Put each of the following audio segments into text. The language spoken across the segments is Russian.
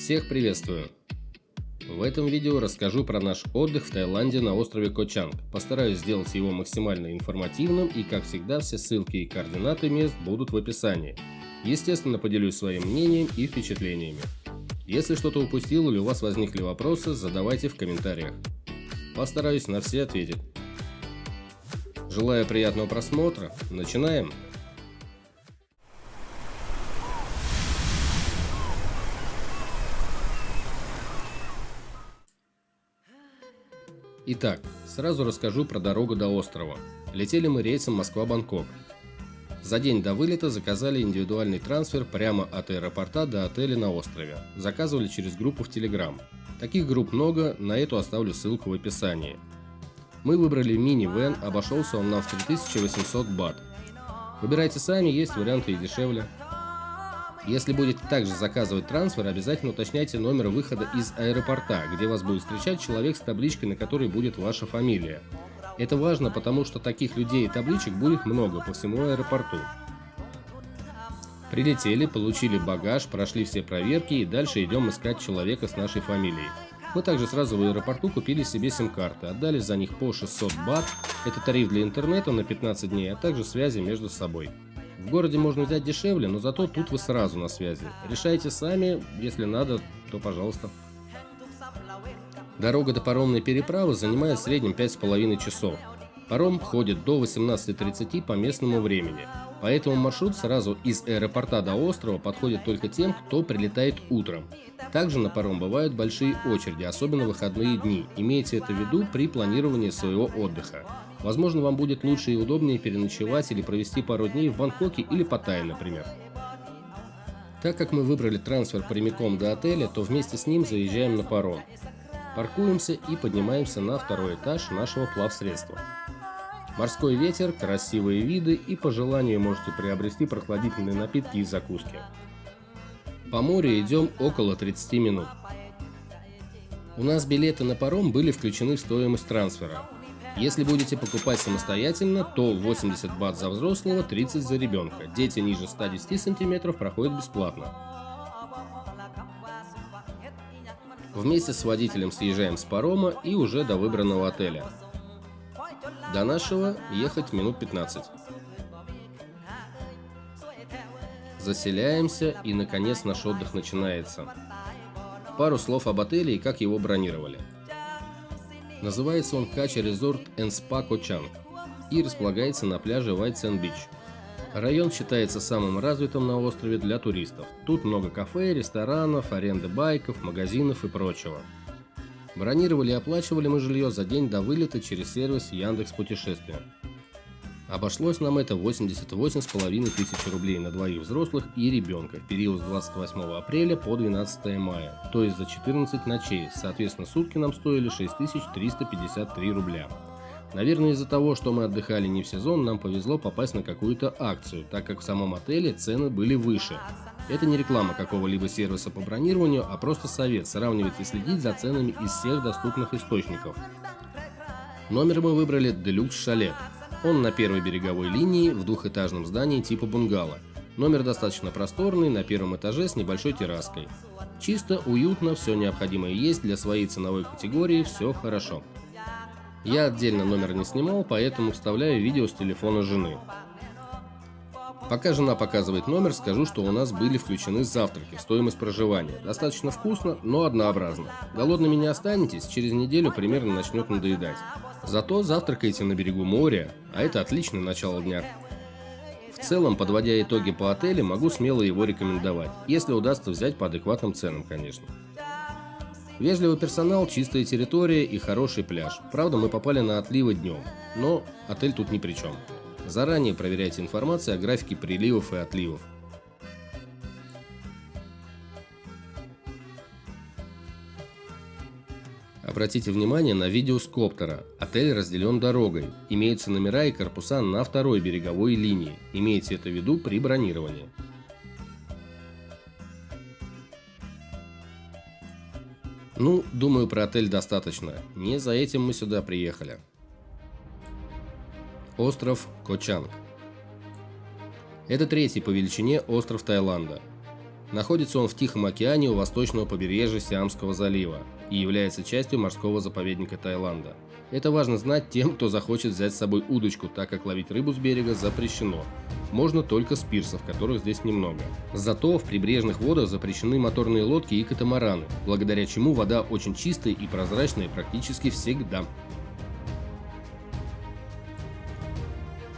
Всех приветствую! В этом видео расскажу про наш отдых в Таиланде на острове Ко Чанг. Постараюсь сделать его максимально информативным и, как всегда, все ссылки и координаты мест будут в описании. Естественно, поделюсь своим мнением и впечатлениями. Если что-то упустил или у вас возникли вопросы, задавайте в комментариях. Постараюсь на все ответить. Желаю приятного просмотра. Начинаем! Итак, сразу расскажу про дорогу до острова. Летели мы рейсом Москва-Бангкок. За день до вылета заказали индивидуальный трансфер прямо от аэропорта до отеля на острове. Заказывали через группу в Telegram. Таких групп много, на эту оставлю ссылку в описании. Мы выбрали мини-вэн, обошелся он нам в 3800 бат. Выбирайте сами, есть варианты и дешевле. Если будете также заказывать трансфер, обязательно уточняйте номер выхода из аэропорта, где вас будет встречать человек с табличкой, на которой будет ваша фамилия. Это важно, потому что таких людей и табличек будет много по всему аэропорту. Прилетели, получили багаж, прошли все проверки и дальше идем искать человека с нашей фамилией. Мы также сразу в аэропорту купили себе сим-карты, отдали за них по 600 бат, это тариф для интернета на 15 дней, а также связи между собой. В городе можно взять дешевле, но зато тут вы сразу на связи. Решайте сами, если надо, то пожалуйста. Дорога до паромной переправы занимает в среднем 5,5 часов. Паром ходит до 18:30 по местному времени. Поэтому маршрут сразу из аэропорта до острова подходит только тем, кто прилетает утром. Также на паром бывают большие очереди, особенно в выходные дни. Имейте это в виду при планировании своего отдыха. Возможно, вам будет лучше и удобнее переночевать или провести пару дней в Бангкоке или Паттайе, например. Так как мы выбрали трансфер прямиком до отеля, то вместе с ним заезжаем на паром. Паркуемся и поднимаемся на второй этаж нашего плавсредства. Морской ветер, красивые виды и по желанию можете приобрести прохладительные напитки и закуски. По морю идем около 30 минут. У нас билеты на паром были включены в стоимость трансфера. Если будете покупать самостоятельно, то 80 бат за взрослого, 30 за ребенка. Дети ниже 110 см проходят бесплатно. Вместе с водителем съезжаем с парома и уже до выбранного отеля. До нашего ехать минут 15. Заселяемся и наконец наш отдых начинается. Пару слов об отеле и как его бронировали. Называется он Кача Resort and Spa Ко Чанг и располагается на пляже White Sand Beach. Район считается самым развитым на острове для туристов. Тут много кафе, ресторанов, аренды байков, магазинов и прочего. Бронировали и оплачивали мы жилье за день до вылета через сервис Яндекс.Путешествия. Обошлось нам это 88,5 тысяч рублей на двоих взрослых и ребенка в период с 28 апреля по 12 мая, то есть за 14 ночей, соответственно сутки нам стоили 6353 рубля. Наверное, из-за того, что мы отдыхали не в сезон, нам повезло попасть на какую-то акцию, так как в самом отеле цены были выше. Это не реклама какого-либо сервиса по бронированию, а просто совет сравнивать и следить за ценами из всех доступных источников. Номер мы выбрали Deluxe Chalet. Он на первой береговой линии в двухэтажном здании типа бунгало. Номер достаточно просторный, на первом этаже с небольшой терраской. Чисто, уютно, все необходимое есть для своей ценовой категории, все хорошо. Я отдельно номер не снимал, поэтому вставляю видео с телефона жены. Пока жена показывает номер, скажу, что у нас были включены завтраки в стоимость проживания. Достаточно вкусно, но однообразно. Голодными не останетесь, через неделю примерно начнет надоедать. Зато завтракайте на берегу моря, а это отличное начало дня. В целом, подводя итоги по отелю, могу смело его рекомендовать, если удастся взять по адекватным ценам, конечно. Вежливый персонал, чистая территория и хороший пляж. Правда, мы попали на отливы днем, но отель тут ни при чем. Заранее проверяйте информацию о графике приливов и отливов. Обратите внимание на видео с коптера. Отель разделен дорогой. Имеются номера и корпуса на второй береговой линии. Имейте это в виду при бронировании. Ну, думаю, про отель достаточно. Не за этим мы сюда приехали. Остров Ко Чанг. Это третий по величине остров Таиланда. Находится он в Тихом океане у восточного побережья Сиамского залива и является частью морского заповедника Таиланда. Это важно знать тем, кто захочет взять с собой удочку, так как ловить рыбу с берега запрещено. Можно только с пирсов, которых здесь немного. Зато в прибрежных водах запрещены моторные лодки и катамараны, благодаря чему вода очень чистая и прозрачная практически всегда.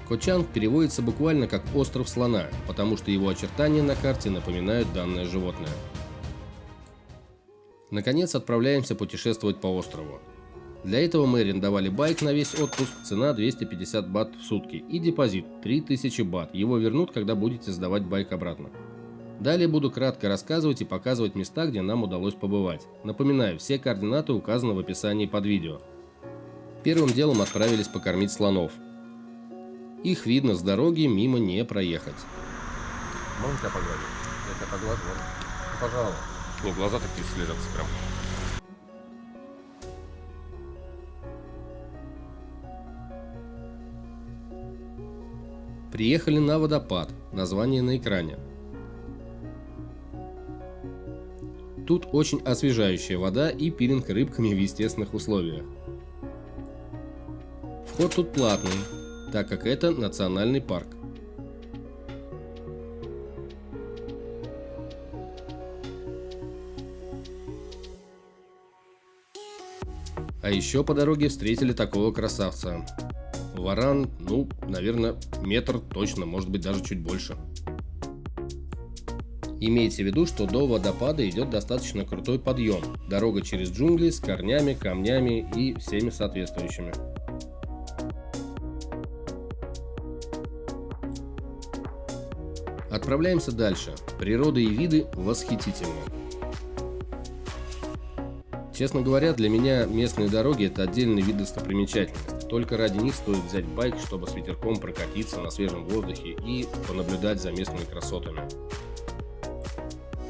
Ко Чанг переводится буквально как «остров слона», потому что его очертания на карте напоминают данное животное. Наконец отправляемся путешествовать по острову. Для этого мы арендовали байк на весь отпуск, цена 250 бат в сутки и депозит 3000 бат, его вернут, когда будете сдавать байк обратно. Далее буду кратко рассказывать и показывать места, где нам удалось побывать. Напоминаю, все координаты указаны в описании под видео. Первым делом отправились покормить слонов. Их видно с дороги, мимо не проехать. Можно тебя погладить? Я тебя поглажу. Пожалуйста. Ну, глаза такие слезятся прям. Приехали на водопад, название на экране. Тут очень освежающая вода и пилинг рыбками в естественных условиях. Вход тут платный, так как это национальный парк. А еще по дороге встретили такого красавца. Варан, ну, наверное, метр точно, может быть даже чуть больше. Имейте в виду, что до водопада идет достаточно крутой подъем. Дорога через джунгли с корнями, камнями и всеми соответствующими. Отправляемся дальше. Природа и виды восхитительны. Честно говоря, для меня местные дороги – это отдельный вид достопримечательности. Только ради них стоит взять байк, чтобы с ветерком прокатиться на свежем воздухе и понаблюдать за местными красотами.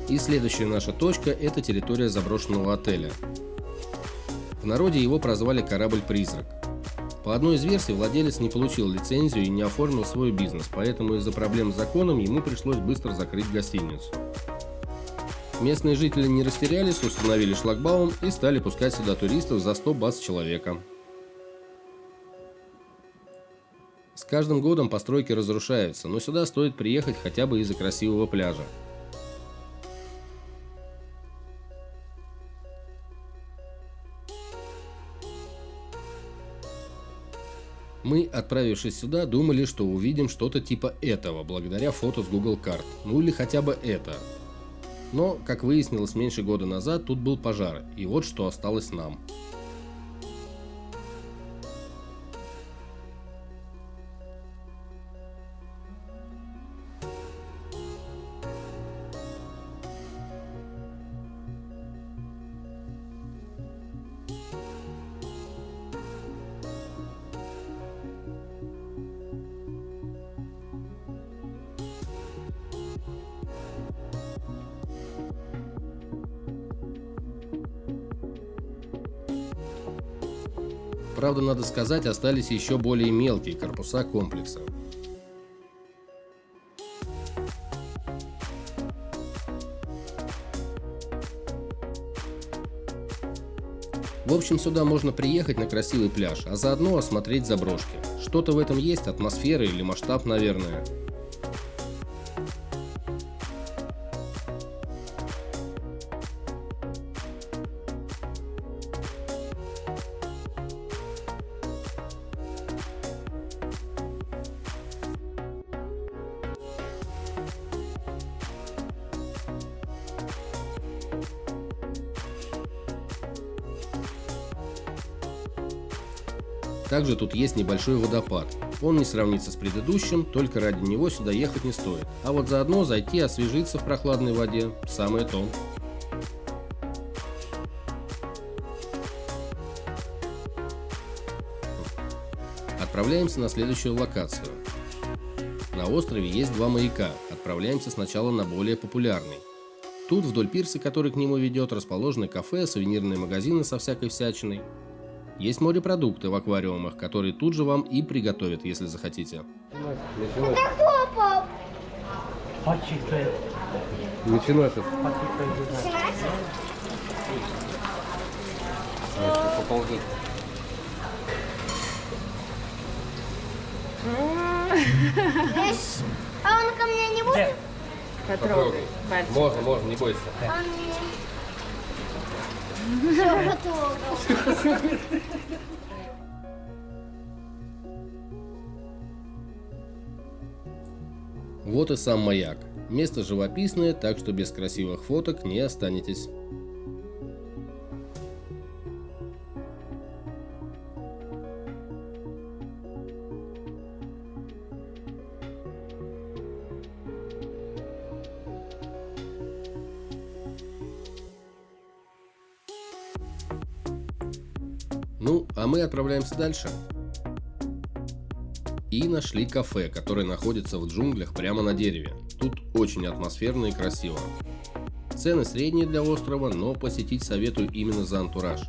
И следующая наша точка – это территория заброшенного отеля. В народе его прозвали «Корабль-призрак». По одной из версий, владелец не получил лицензию и не оформил свой бизнес, поэтому из-за проблем с законом ему пришлось быстро закрыть гостиницу. Местные жители не растерялись, установили шлагбаум и стали пускать сюда туристов за 100 бат с человека. С каждым годом постройки разрушаются, но сюда стоит приехать хотя бы из-за красивого пляжа. Мы, отправившись сюда, думали, что увидим что-то типа этого, благодаря фото с Google карт, ну или хотя бы это. Но, как выяснилось меньше года назад, тут был пожар, и вот что осталось нам. Правда, надо сказать, остались еще более мелкие корпуса комплекса. В общем, сюда можно приехать на красивый пляж, а заодно осмотреть заброшки. Что-то в этом есть, атмосфера или масштаб, наверное. Также тут есть небольшой водопад. Он не сравнится с предыдущим, только ради него сюда ехать не стоит. А вот заодно зайти освежиться в прохладной воде – самое то. Отправляемся на следующую локацию. На острове есть два маяка. Отправляемся сначала на более популярный. Тут вдоль пирса, который к нему ведет, расположены кафе, сувенирные магазины со всякой всячиной. Есть морепродукты в аквариумах, которые тут же вам и приготовят, если захотите. Это кто, пап? Мальчик, Начинается. 18? Поползет. А он ко мне не будет? Потрогай. Пальчик. Можно, не бойся. Он мне... Всё, потрогал. Вот и сам маяк. Место живописное, так что без красивых фоток не останетесь. Ну, а мы отправляемся дальше. И нашли кафе, которое находится в джунглях прямо на дереве. Тут очень атмосферно и красиво. Цены средние для острова, но посетить советую именно за антураж.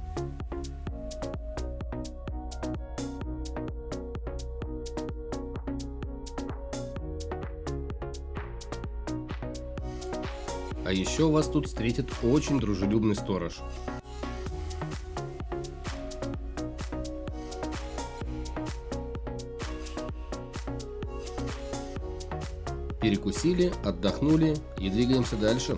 А еще вас тут встретит очень дружелюбный сторож. Перекусили, отдохнули и двигаемся дальше.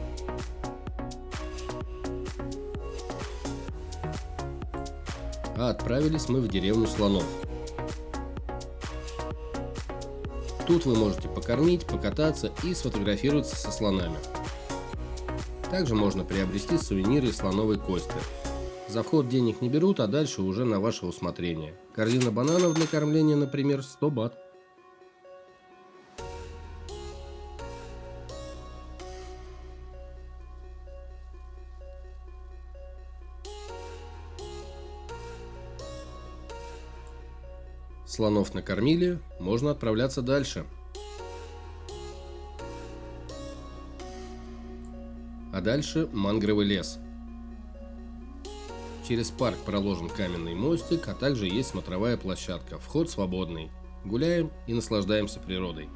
А отправились мы в деревню слонов. Тут вы можете покормить, покататься и сфотографироваться со слонами. Также можно приобрести сувениры из слоновой кости. За вход денег не берут, а дальше уже на ваше усмотрение. Корзина бананов для кормления, например, 100 бат. Слонов накормили, можно отправляться дальше. А дальше мангровый лес. Через парк проложен каменный мостик, а также есть смотровая площадка. Вход свободный. Гуляем и наслаждаемся природой.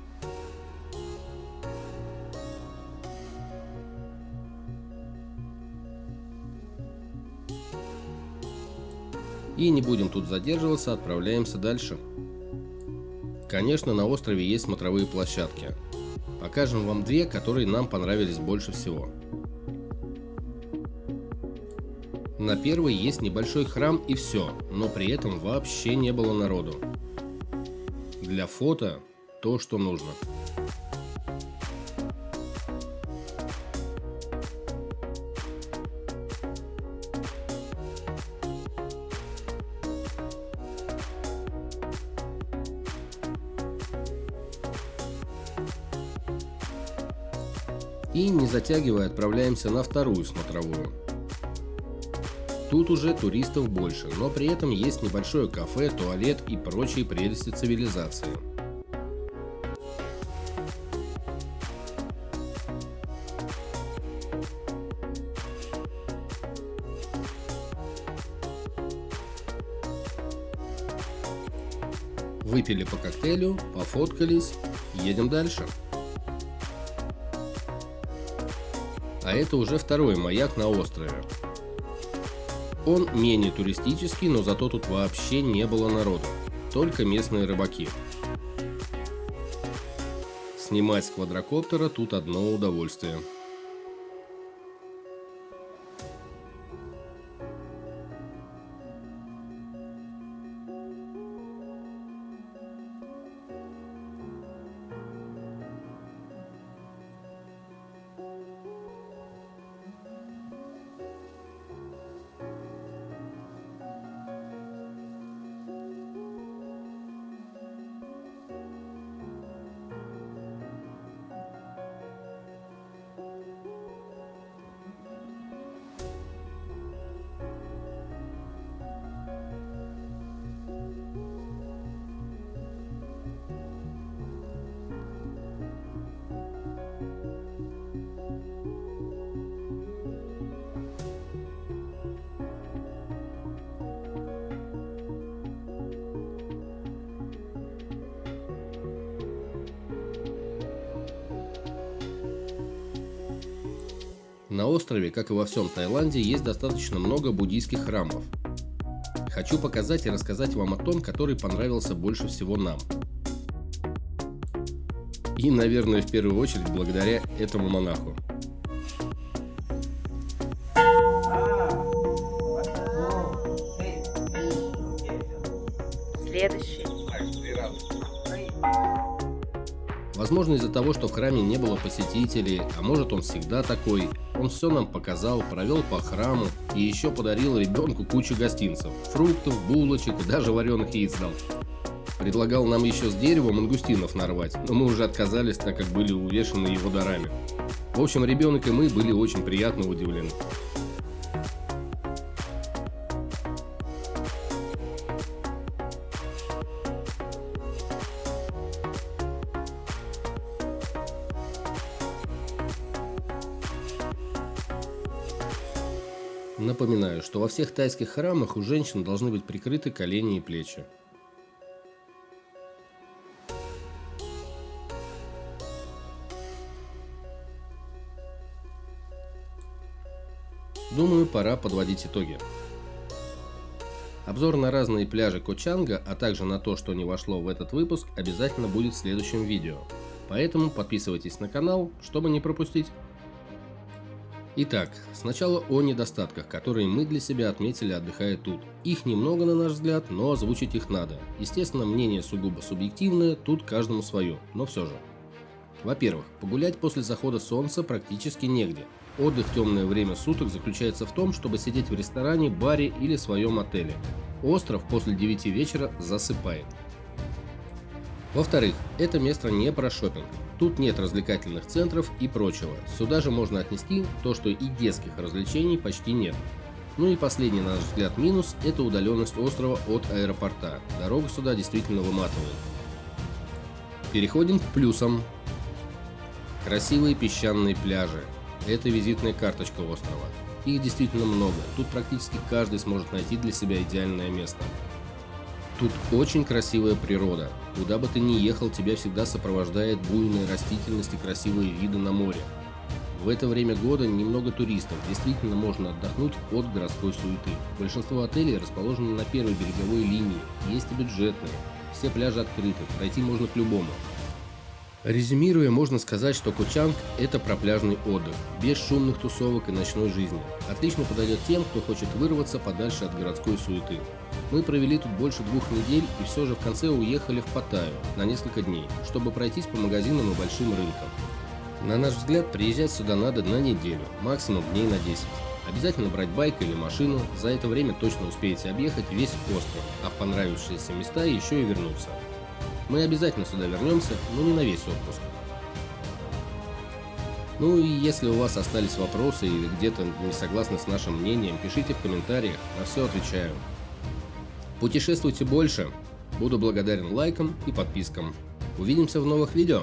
И не будем тут задерживаться, отправляемся дальше. Конечно, на острове есть смотровые площадки. Покажем вам две, которые нам понравились больше всего. На первой есть небольшой храм и все, но при этом вообще не было народу. Для фото то, что нужно. И не затягивая, отправляемся на вторую смотровую. Тут уже туристов больше, но при этом есть небольшое кафе, туалет и прочие прелести цивилизации. Выпили по коктейлю, пофоткались, едем дальше. А это уже второй маяк на острове. Он менее туристический, но зато тут вообще не было народу, только местные рыбаки. Снимать с квадрокоптера тут одно удовольствие. На острове, как и во всем Таиланде, есть достаточно много буддийских храмов. Хочу показать и рассказать вам о том, который понравился больше всего нам. И, наверное, в первую очередь благодаря этому монаху. Следующий. Возможно, из-за того, что в храме не было посетителей, а может он всегда такой, он все нам показал, провел по храму и еще подарил ребенку кучу гостинцев, фруктов, булочек и даже вареных яиц дал. Предлагал нам еще с дерева мангустинов нарвать, но мы уже отказались, так как были увешаны его дарами. В общем, ребенок и мы были очень приятно удивлены. Напоминаю, что во всех тайских храмах у женщин должны быть прикрыты колени и плечи. Думаю, пора подводить итоги. Обзор на разные пляжи Ко Чанга, а также на то, что не вошло в этот выпуск, обязательно будет в следующем видео. Поэтому подписывайтесь на канал, чтобы не пропустить. Итак, сначала о недостатках, которые мы для себя отметили, отдыхая тут. Их немного, на наш взгляд, но озвучить их надо. Естественно, мнение сугубо субъективное, тут каждому свое, но все же. Во-первых, погулять после захода солнца практически негде. Отдых в темное время суток заключается в том, чтобы сидеть в ресторане, баре или своем отеле. Остров после 9 вечера засыпает. Во-вторых, это место не про шопинг. Тут нет развлекательных центров и прочего. Сюда же можно отнести то, что и детских развлечений почти нет. Ну и последний, на наш взгляд, минус – это удаленность острова от аэропорта. Дорога сюда действительно выматывает. Переходим к плюсам. Красивые песчаные пляжи. Это визитная карточка острова. Их действительно много. Тут практически каждый сможет найти для себя идеальное место. Тут очень красивая природа. Куда бы ты ни ехал, тебя всегда сопровождает буйная растительность и красивые виды на море. В это время года немного туристов, действительно можно отдохнуть от городской суеты. Большинство отелей расположены на первой береговой линии, есть и бюджетные. Все пляжи открыты, пройти можно к любому. Резюмируя, можно сказать, что Ко Чанг – это про пляжный отдых, без шумных тусовок и ночной жизни. Отлично подойдет тем, кто хочет вырваться подальше от городской суеты. Мы провели тут больше 2 недель и все же в конце уехали в Паттайю на несколько дней, чтобы пройтись по магазинам и большим рынкам. На наш взгляд, приезжать сюда надо на неделю, максимум дней на 10. Обязательно брать байк или машину, за это время точно успеете объехать весь остров, а в понравившиеся места еще и вернуться. Мы обязательно сюда вернемся, но не на весь отпуск. Ну и если у вас остались вопросы или где-то не согласны с нашим мнением, пишите в комментариях, на все отвечаю. Путешествуйте больше, буду благодарен лайкам и подпискам. Увидимся в новых видео.